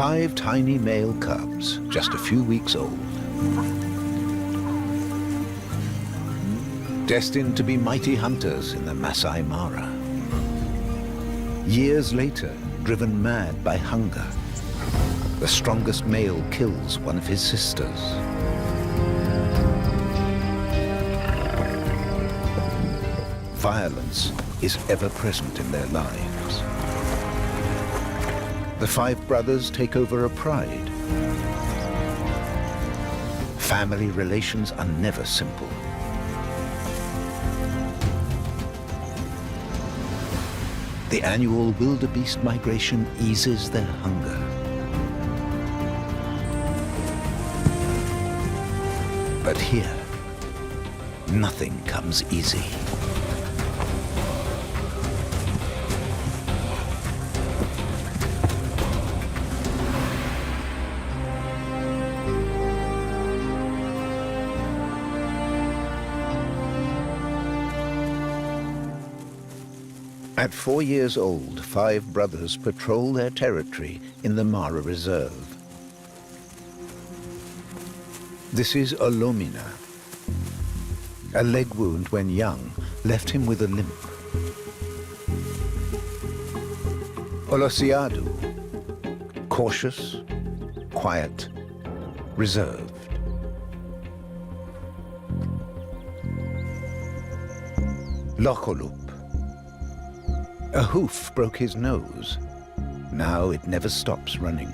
5 tiny male cubs, just a few weeks old. Destined to be mighty hunters in the Masai Mara. Years later, driven mad by hunger, the strongest male kills one of his sisters. Violence is ever present in their lives. The 5 brothers take over a pride. Family relations are never simple. The annual wildebeest migration eases their hunger. But here, nothing comes easy. At 4 years old, 5 brothers patrol their territory in the Mara Reserve. This is Olomina. A leg wound when young left him with a limp. Olosiadu, cautious, quiet, reserved. Lokolup. A hoof broke his nose. Now it never stops running.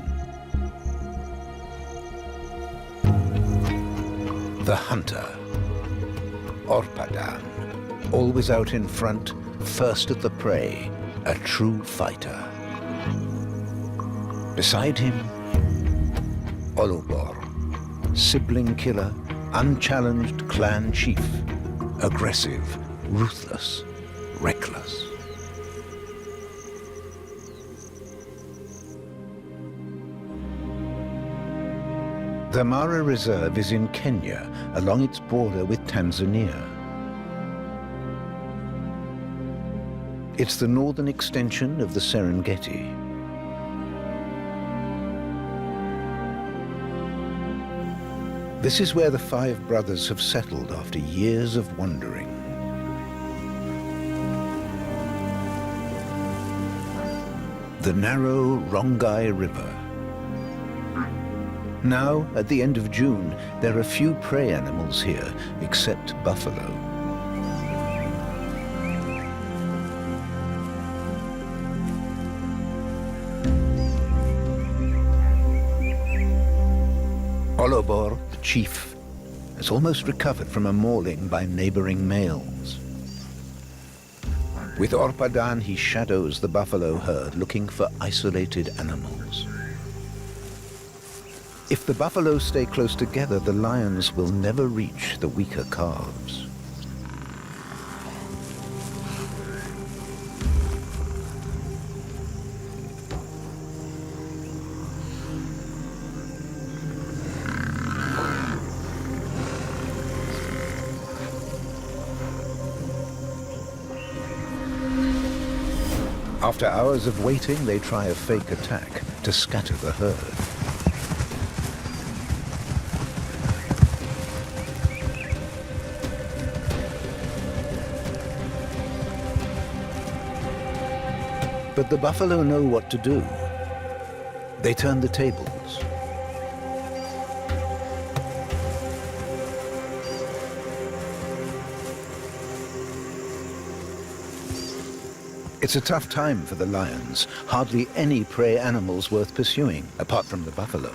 The hunter, Orpadan, always out in front, first at the prey, a true fighter. Beside him, Olobor, sibling killer, unchallenged clan chief, aggressive, ruthless, reckless. The Mara Reserve is in Kenya, along its border with Tanzania. It's the northern extension of the Serengeti. This is where the 5 brothers have settled after years of wandering. The narrow Rongai River. Now, at the end of June, there are few prey animals here, except buffalo. Olobor, the chief, has almost recovered from a mauling by neighboring males. With Orpadan, he shadows the buffalo herd, looking for isolated animals. If the buffaloes stay close together, the lions will never reach the weaker calves. After hours of waiting, they try a fake attack to scatter the herd. But the buffalo know what to do. They turn the tables. It's a tough time for the lions. Hardly any prey animals worth pursuing, apart from the buffalo.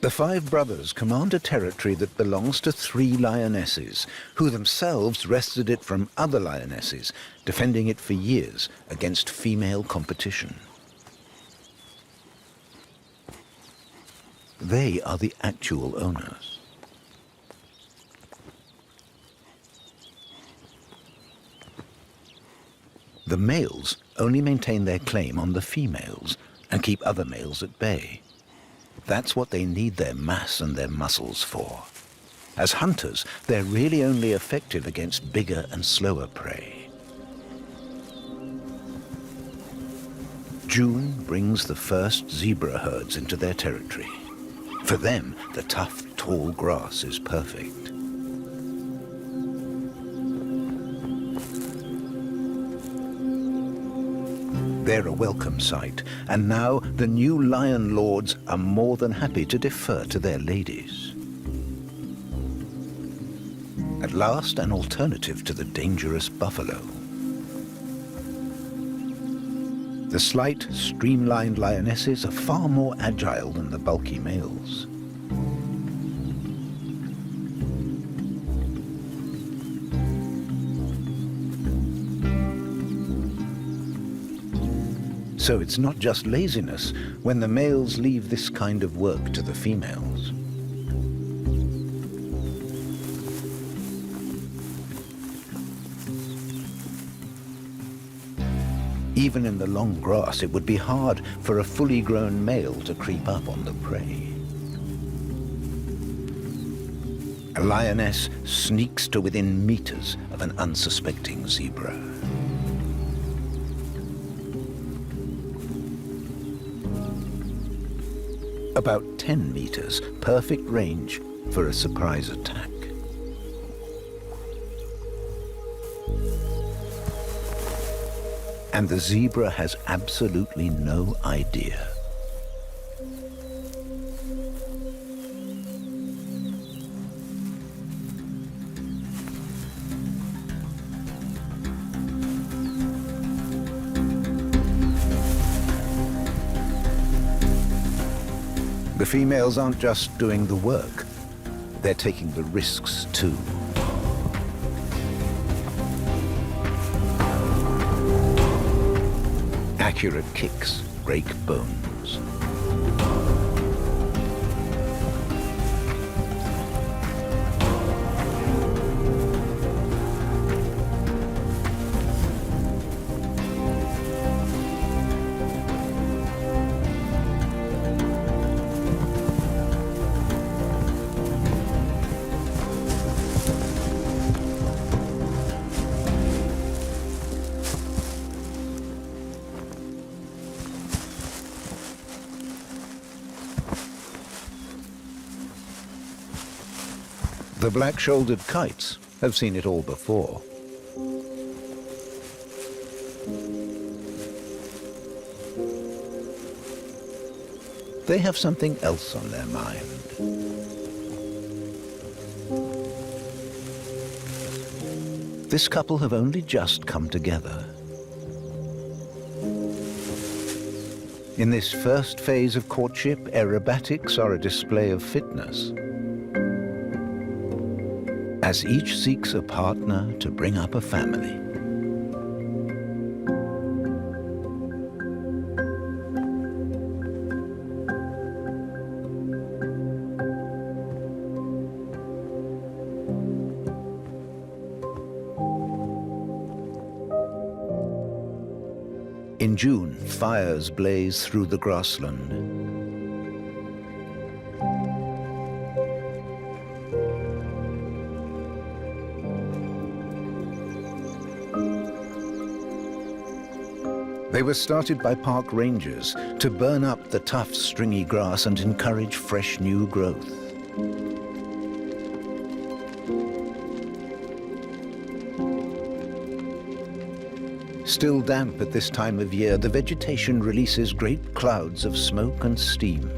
The 5 brothers command a territory that belongs to 3 lionesses, who themselves wrested it from other lionesses, defending it for years against female competition. They are the actual owners. The males only maintain their claim on the females and keep other males at bay. That's what they need their mass and their muscles for. As hunters, they're really only effective against bigger and slower prey. June brings the first zebra herds into their territory. For them, the tough, tall grass is perfect. They're a welcome sight, and now the new lion lords are more than happy to defer to their ladies. At last, an alternative to the dangerous buffalo. The slight, streamlined lionesses are far more agile than the bulky males. So it's not just laziness when the males leave this kind of work to the females. Even in the long grass, it would be hard for a fully grown male to creep up on the prey. A lioness sneaks to within meters of an unsuspecting zebra. About 10 meters, perfect range for a surprise attack. And the zebra has absolutely no idea. The females aren't just doing the work, they're taking the risks too. Accurate kicks break bones. The black-shouldered kites have seen it all before. They have something else on their mind. This couple have only just come together. In this first phase of courtship, aerobatics are a display of fitness, as each seeks a partner to bring up a family. In June, fires blaze through the grassland. They were started by park rangers to burn up the tough, stringy grass and encourage fresh new growth. Still damp at this time of year, the vegetation releases great clouds of smoke and steam.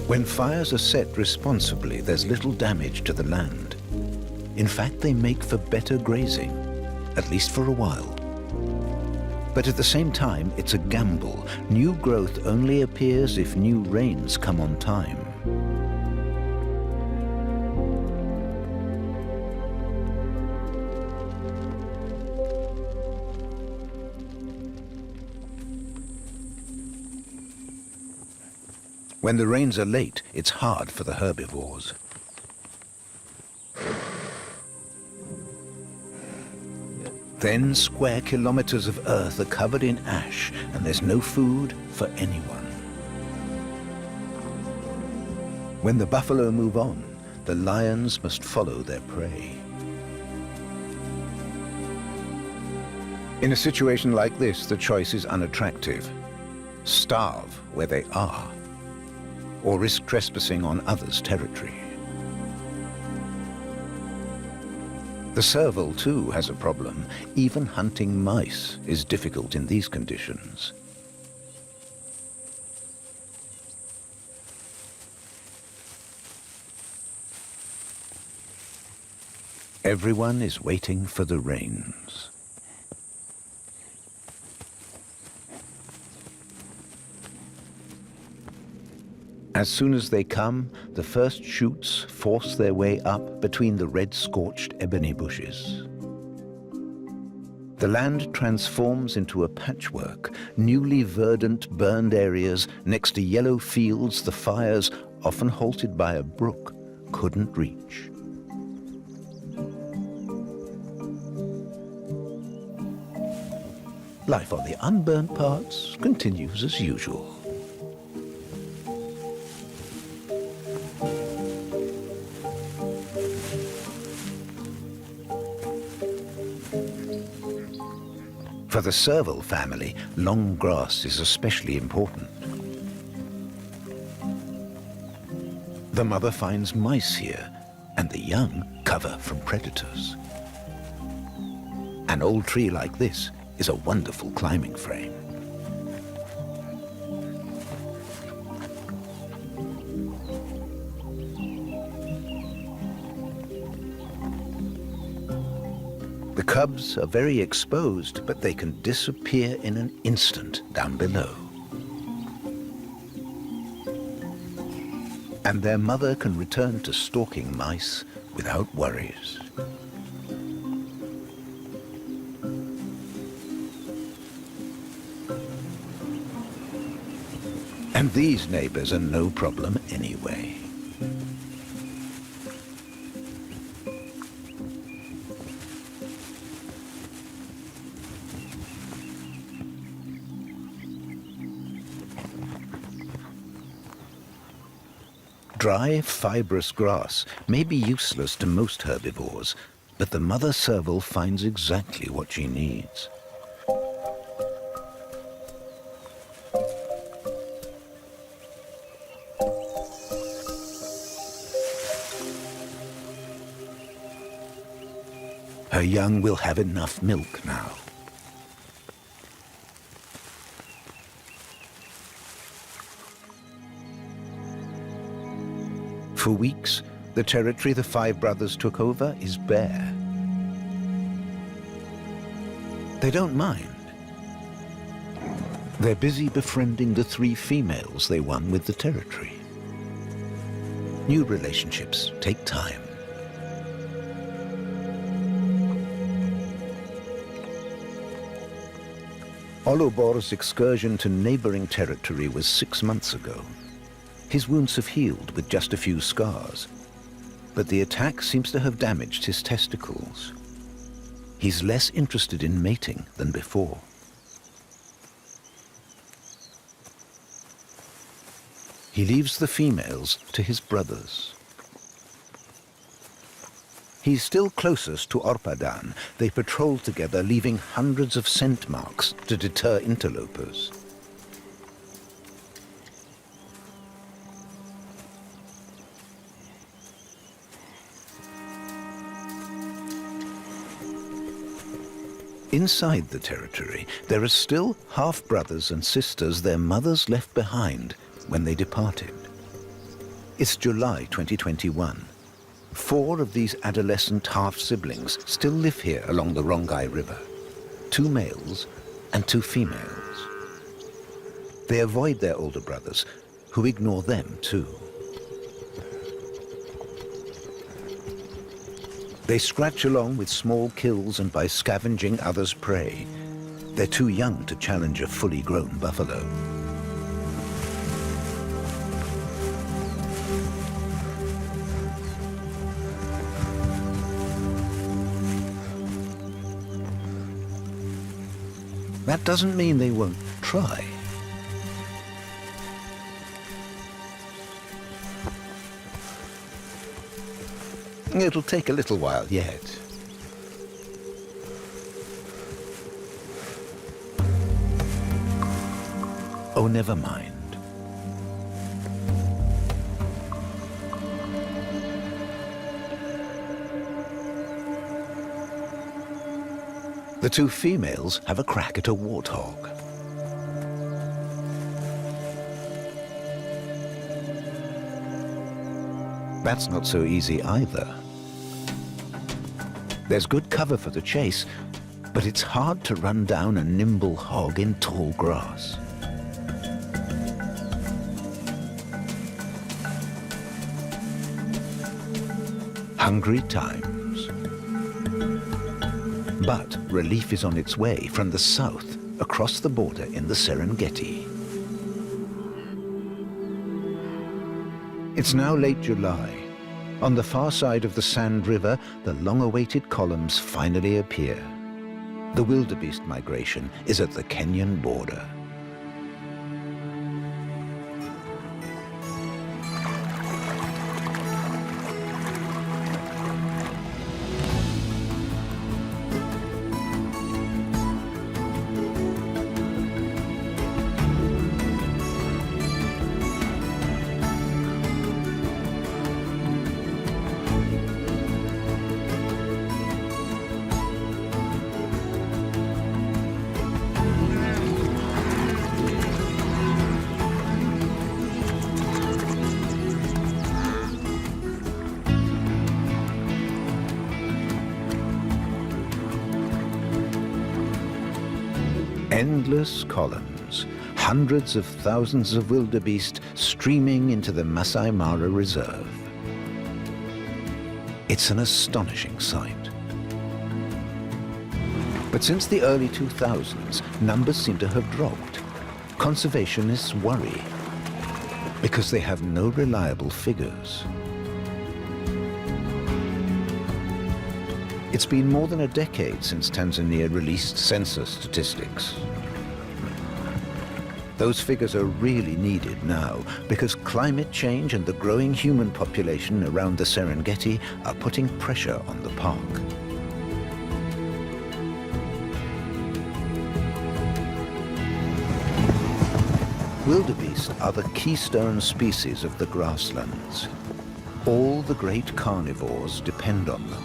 When fires are set responsibly, there's little damage to the land. In fact, they make for better grazing, at least for a while. But at the same time, it's a gamble. New growth only appears if new rains come on time. When the rains are late, it's hard for the herbivores. Then square kilometers of earth are covered in ash, and there's no food for anyone. When the buffalo move on, the lions must follow their prey. In a situation like this, the choice is unattractive. Starve where they are, or risk trespassing on others' territory. The serval, too, has a problem. Even hunting mice is difficult in these conditions. Everyone is waiting for the rains. As soon as they come, the first shoots force their way up between the red-scorched ebony bushes. The land transforms into a patchwork, newly verdant burned areas next to yellow fields the fires, often halted by a brook, couldn't reach. Life on the unburnt parts continues as usual. For the serval family, long grass is especially important. The mother finds mice here, and the young cover from predators. An old tree like this is a wonderful climbing frame. The cubs are very exposed, but they can disappear in an instant down below. And their mother can return to stalking mice without worries. And these neighbors are no problem anyway. Dry, fibrous grass may be useless to most herbivores, but the mother serval finds exactly what she needs. Her young will have enough milk now. For weeks, the territory the five brothers took over is bare. They don't mind. They're busy befriending the 3 females they won with the territory. New relationships take time. Olubor's excursion to neighboring territory was 6 months ago. His wounds have healed with just a few scars, but the attack seems to have damaged his testicles. He's less interested in mating than before. He leaves the females to his brothers. He's still closest to Orpadan. They patrol together, leaving hundreds of scent marks to deter interlopers. Inside the territory, there are still half-brothers and sisters their mothers left behind when they departed. It's July 2021. 4 of these adolescent half-siblings still live here along the Rongai River. 2 males and 2 females. They avoid their older brothers, who ignore them too. They scratch along with small kills and by scavenging others' prey. They're too young to challenge a fully grown buffalo. That doesn't mean they won't try. It'll take a little while yet. Oh, never mind. The 2 females have a crack at a warthog. That's not so easy either. There's good cover for the chase, but it's hard to run down a nimble hog in tall grass. Hungry times. But relief is on its way from the south, across the border in the Serengeti. It's now late July. On the far side of the Sand River, the long-awaited columns finally appear. The wildebeest migration is at the Kenyan border. Endless columns, hundreds of thousands of wildebeest streaming into the Masai Mara Reserve. It's an astonishing sight. But since the early 2000s, numbers seem to have dropped. Conservationists worry because they have no reliable figures. It's been more than a decade since Tanzania released census statistics. Those figures are really needed now because climate change and the growing human population around the Serengeti are putting pressure on the park. Wildebeest are the keystone species of the grasslands. All the great carnivores depend on them.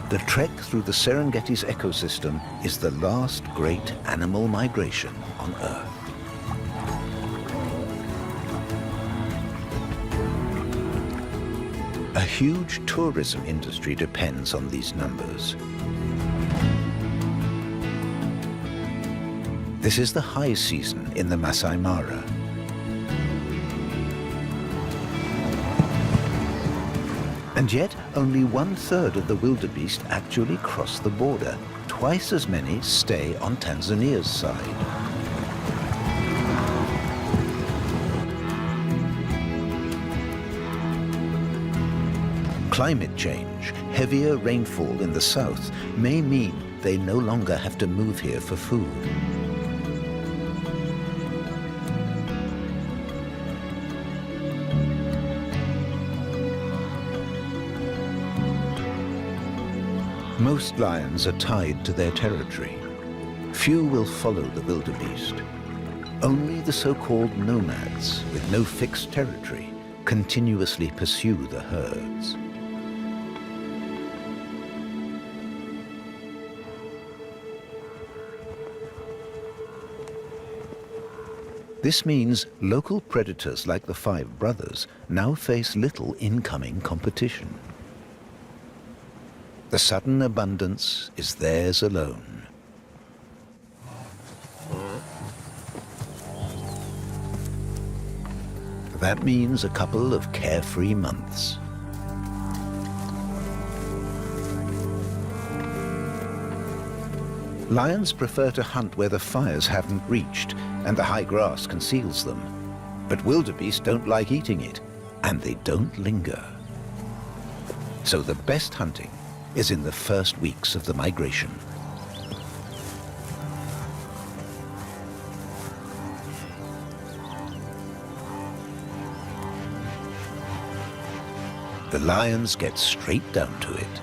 The trek through the Serengeti's ecosystem is the last great animal migration on Earth. A huge tourism industry depends on these numbers. This is the high season in the Masai Mara. And yet, only 1/3 of the wildebeest actually cross the border. Twice as many stay on Tanzania's side. Climate change, heavier rainfall in the south, may mean they no longer have to move here for food. Most lions are tied to their territory. Few will follow the wildebeest. Only the so-called nomads, with no fixed territory, continuously pursue the herds. This means local predators like the Five Brothers now face little incoming competition. The sudden abundance is theirs alone. That means a couple of carefree months. Lions prefer to hunt where the fires haven't reached and the high grass conceals them. But wildebeest don't like eating it, and they don't linger. So the best hunting is in the first weeks of the migration. The lions get straight down to it.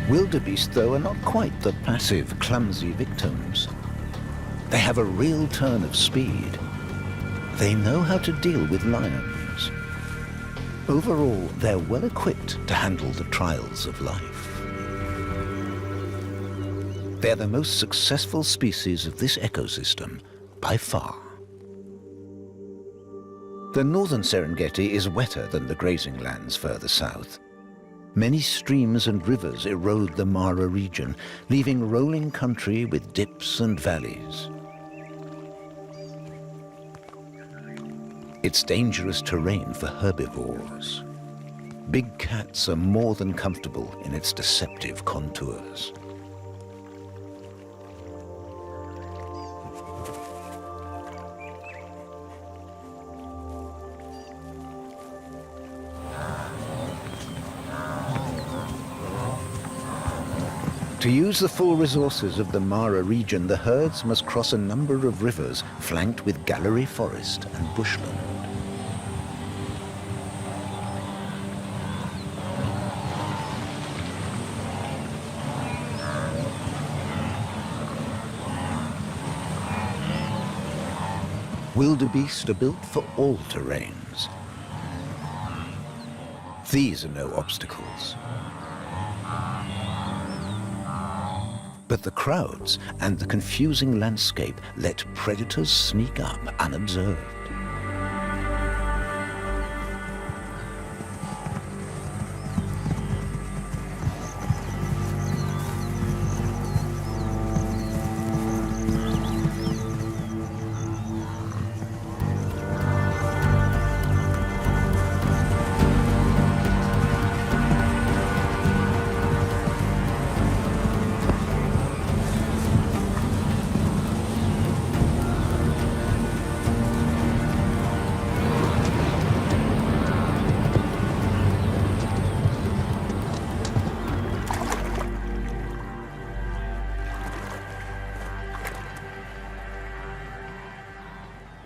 Wildebeest, though, are not quite the passive, clumsy victims. They have a real turn of speed. They know how to deal with lions. Overall, they're well equipped to handle the trials of life. They're the most successful species of this ecosystem by far. The northern Serengeti is wetter than the grazing lands further south. Many streams and rivers erode the Mara region, leaving rolling country with dips and valleys. It's dangerous terrain for herbivores. Big cats are more than comfortable in its deceptive contours. To use the full resources of the Mara region, the herds must cross a number of rivers flanked with gallery forest and bushland. Wildebeest are built for all terrains. These are no obstacles. But the crowds and the confusing landscape let predators sneak up unobserved.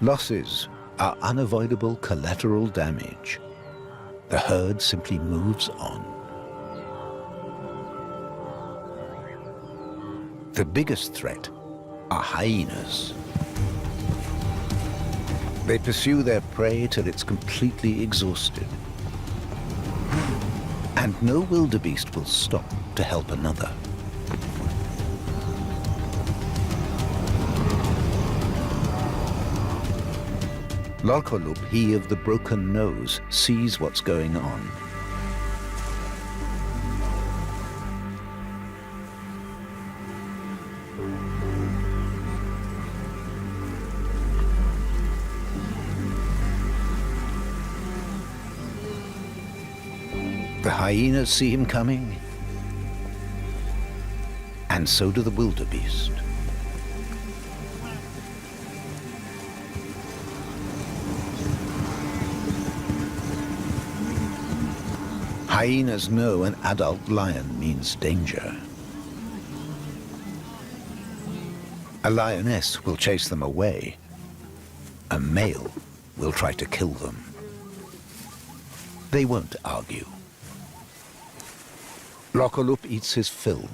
Losses are unavoidable collateral damage. The herd simply moves on. The biggest threat are hyenas. They pursue their prey till it's completely exhausted. And no wildebeest will stop to help another. Lolcolub, he of the broken nose, sees what's going on. The hyenas see him coming, and so do the wildebeest. Hyenas know an adult lion means danger. A lioness will chase them away. A male will try to kill them. They won't argue. Lolcolub eats his fill